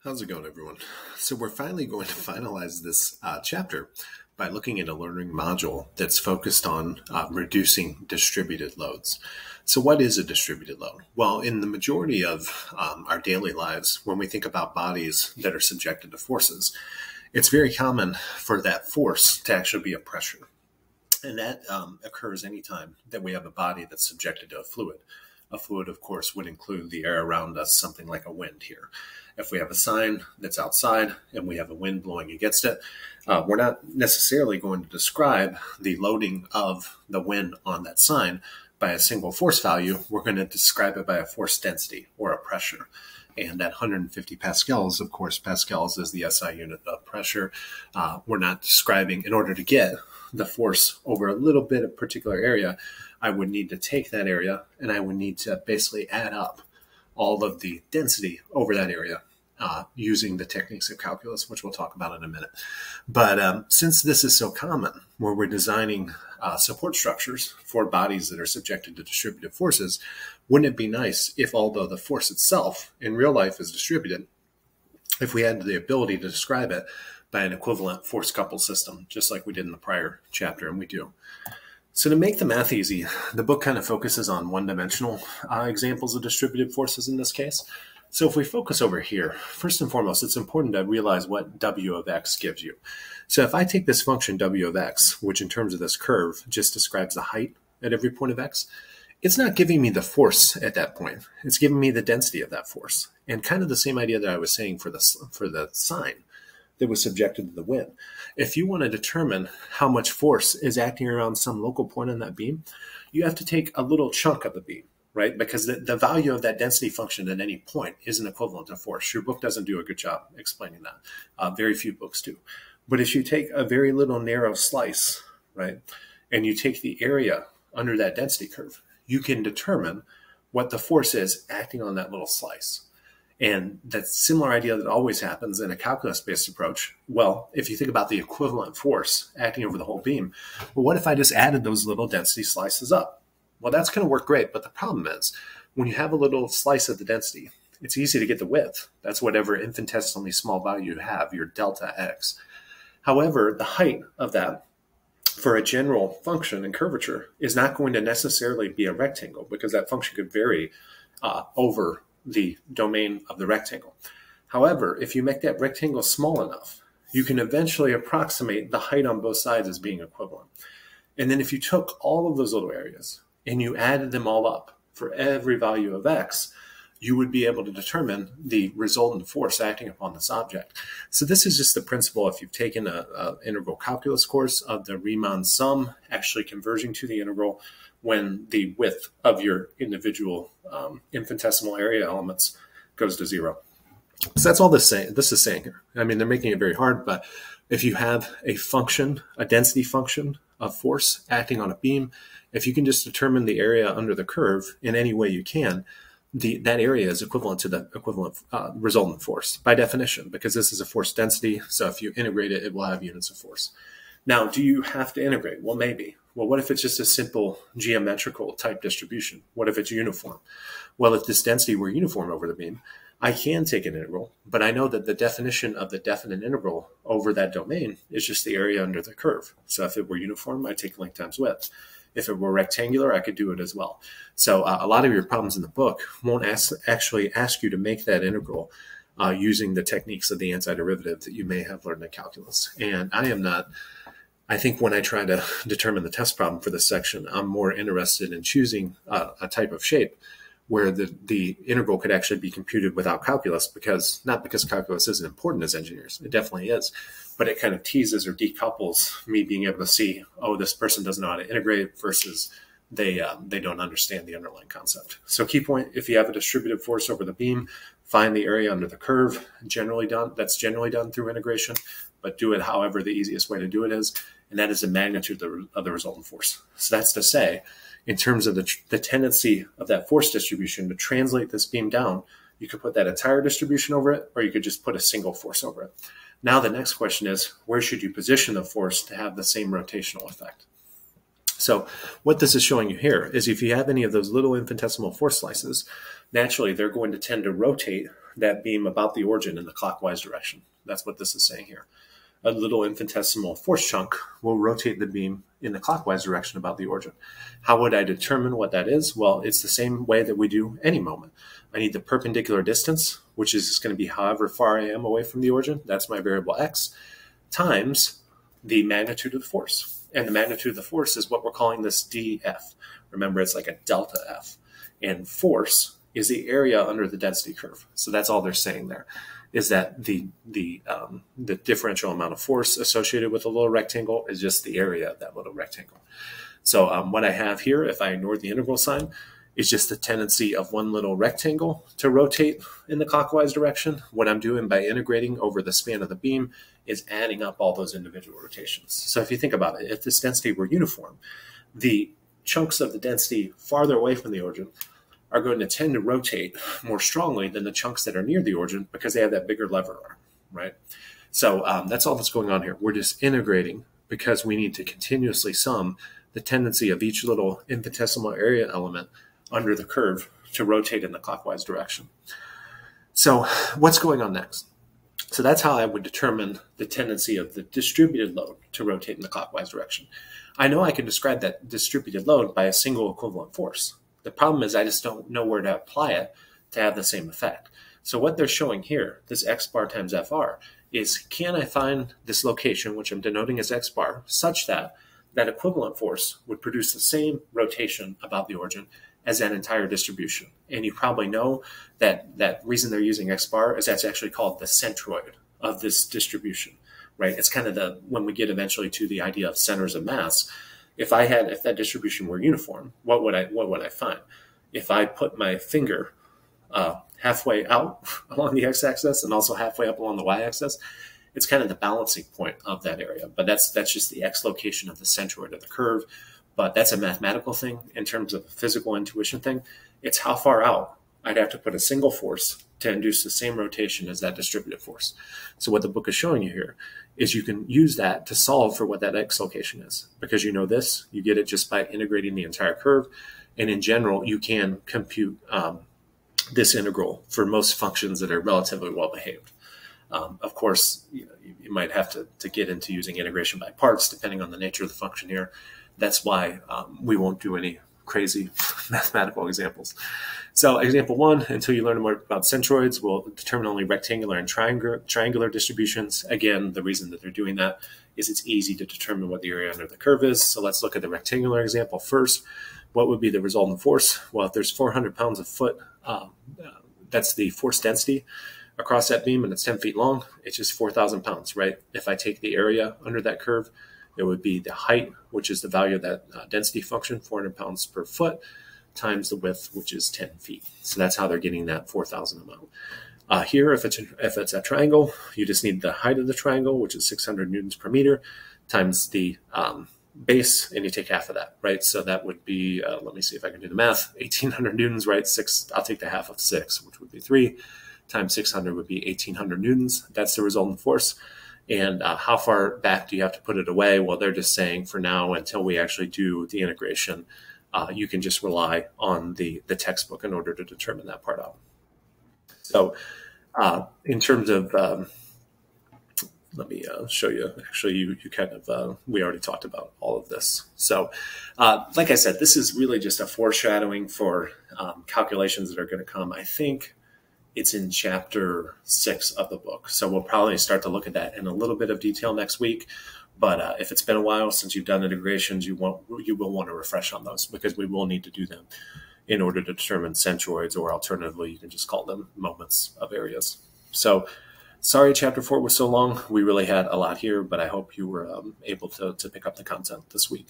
How's it going, everyone? So we're finally going to finalize this chapter by looking at a learning module that's focused on reducing distributed loads. So what is a distributed load? Well, in the majority of our daily lives, when we think about bodies that are subjected to forces, it's very common for that force to actually be a pressure. And that occurs anytime that we have a body that's subjected to a fluid. A fluid, of course, would include the air around us, something like a wind here. If we have a sign that's outside and we have a wind blowing against it, we're not necessarily going to describe the loading of the wind on that sign by a single force value. We're going to describe it by a force density or a pressure. And at 150 pascals, of course, pascals is the SI unit of pressure. We're not describing, in order to get the force over a little bit of particular area, I would need to take that area and I would need to basically add up all of the density over that area using the techniques of calculus, which we'll talk about in a minute. But since this is so common, where we're designing support structures for bodies that are subjected to distributed forces, wouldn't it be nice if, although the force itself in real life is distributed, if we had the ability to describe it by an equivalent force coupled system, just like we did in the prior chapter, and we do. So to make the math easy, the book kind of focuses on one-dimensional examples of distributed forces in this case. So if we focus over here, first and foremost, it's important to realize what W of x gives you. So if I take this function W of x, which in terms of this curve just describes the height at every point of x, it's not giving me the force at that point. It's giving me the density of that force. And kind of the same idea that I was saying for the sign that was subjected to the wind. If you want to determine how much force is acting around some local point on that beam, you have to take a little chunk of the beam, right? Because the value of that density function at any point isn't equivalent to force. Your book doesn't do a good job explaining that. Very few books do. But if you take a very little narrow slice, right, and you take the area under that density curve, you can determine what the force is acting on that little slice. And that similar idea that always happens in a calculus-based approach. Well, if you think about the equivalent force acting over the whole beam, well, what if I just added those little density slices up? Well, that's going to work great. But the problem is when you have a little slice of the density, it's easy to get the width. That's whatever infinitesimally small value you have, your delta x. However, the height of that for a general function in curvature is not going to necessarily be a rectangle, because that function could vary over the domain of the rectangle. However, if you make that rectangle small enough, you can eventually approximate the height on both sides as being equivalent. And then if you took all of those little areas and you added them all up for every value of x, you would be able to determine the resultant force acting upon this object. So this is just the principle, if you've taken an integral calculus course, of the Riemann sum actually converging to the integral when the width of your individual infinitesimal area elements goes to zero. So that's all this is saying here. I mean, they're making it very hard, but if you have a function, a density function of force acting on a beam, if you can just determine the area under the curve in any way you can, that area is equivalent to the equivalent resultant force by definition, because this is a force density. So if you integrate it, it will have units of force. Now, do you have to integrate? Well, maybe. Well, what if it's just a simple geometrical type distribution? What if it's uniform? Well, if this density were uniform over the beam, I can take an integral, but I know that the definition of the definite integral over that domain is just the area under the curve. So if it were uniform, I'd take length times width. If it were rectangular, I could do it as well. So a lot of your problems in the book won't actually ask you to make that integral using the techniques of the antiderivative that you may have learned in calculus. And I think when I try to determine the test problem for this section, I'm more interested in choosing a type of shape where the integral could actually be computed without calculus, not because calculus isn't important as engineers, it definitely is, but it kind of teases or decouples me being able to see, oh, this person doesn't know how to integrate versus they don't understand the underlying concept. So key point, if you have a distributed force over the beam, find the area under the curve. That's generally done through integration, but do it however the easiest way to do it is, and that is the magnitude of the resultant force. So that's to say, in terms of the tendency of that force distribution to translate this beam down, you could put that entire distribution over it, or you could just put a single force over it. Now the next question is, where should you position the force to have the same rotational effect? So what this is showing you here is if you have any of those little infinitesimal force slices, naturally they're going to tend to rotate that beam about the origin in the clockwise direction. That's what this is saying here. A little infinitesimal force chunk will rotate the beam in the clockwise direction about the origin. How would I determine what that is? Well, it's the same way that we do any moment. I need the perpendicular distance, which is just going to be however far I am away from the origin. That's my variable x, times the magnitude of the force. And the magnitude of the force is what we're calling this dF. Remember, it's like a delta F. And force is the area under the density curve. So that's all they're saying there, is that the differential amount of force associated with a little rectangle is just the area of that little rectangle. So what I have here, if I ignore the integral sign, is just the tendency of one little rectangle to rotate in the clockwise direction. What I'm doing by integrating over the span of the beam is adding up all those individual rotations. So if you think about it, if this density were uniform, the chunks of the density farther away from the origin are going to tend to rotate more strongly than the chunks that are near the origin because they have that bigger lever arm, right? So that's all that's going on here. We're just integrating because we need to continuously sum the tendency of each little infinitesimal area element under the curve to rotate in the clockwise direction. So what's going on next? So that's how I would determine the tendency of the distributed load to rotate in the clockwise direction. I know I can describe that distributed load by a single equivalent force. The problem is I just don't know where to apply it to have the same effect. So what they're showing here, this x bar times fr, is can I find this location, which I'm denoting as x bar, such that that equivalent force would produce the same rotation about the origin as that entire distribution. And you probably know that that reason they're using x bar is that's actually called the centroid of this distribution, right? It's kind of when we get eventually to the idea of centers of mass. If that distribution were uniform, what would I find? If I put my finger halfway out along the x-axis and also halfway up along the y-axis, it's kind of the balancing point of that area. But that's just the x location of the centroid of the curve. But that's a mathematical thing. In terms of a physical intuition thing, it's how far out I'd have to put a single force to induce the same rotation as that distributed force. So what the book is showing you here is you can use that to solve for what that x location is. Because you know this, you get it just by integrating the entire curve. And in general, you can compute this integral for most functions that are relatively well behaved. Of course, you might have to get into using integration by parts depending on the nature of the function here. That's why we won't do any crazy mathematical examples. So example 1, until you learn more about centroids, we'll determine only rectangular and triangular distributions. Again, the reason that they're doing that is it's easy to determine what the area under the curve is. So let's look at the rectangular example first. What would be the resultant force? Well, if there's 400 pounds a foot, that's the force density across that beam, and it's 10 feet long. It's just 4,000 pounds, right? If I take the area under that curve, it would be the height, which is the value of that density function, 400 pounds per foot, times the width, which is 10 feet. So that's how they're getting that 4,000 amount. Here, if it's a triangle, you just need the height of the triangle, which is 600 newtons per meter, times the base, and you take half of that, right? So that would be, let me see if I can do the math, 1,800 newtons, right? I'll take the half of 6, which would be 3, times 600 would be 1,800 newtons. That's the resultant force. And how far back do you have to put it away? Well, they're just saying for now, until we actually do the integration, you can just rely on the textbook in order to determine that part out. So in terms of, let me show you, actually, you kind of, we already talked about all of this. So like I said, this is really just a foreshadowing for calculations that are going to come. I think it's in chapter 6 of the book. So we'll probably start to look at that in a little bit of detail next week. But if it's been a while since you've done integrations, you will want to refresh on those because we will need to do them in order to determine centroids, or alternatively, you can just call them moments of areas. So sorry chapter 4 was so long. We really had a lot here, but I hope you were able to pick up the content this week.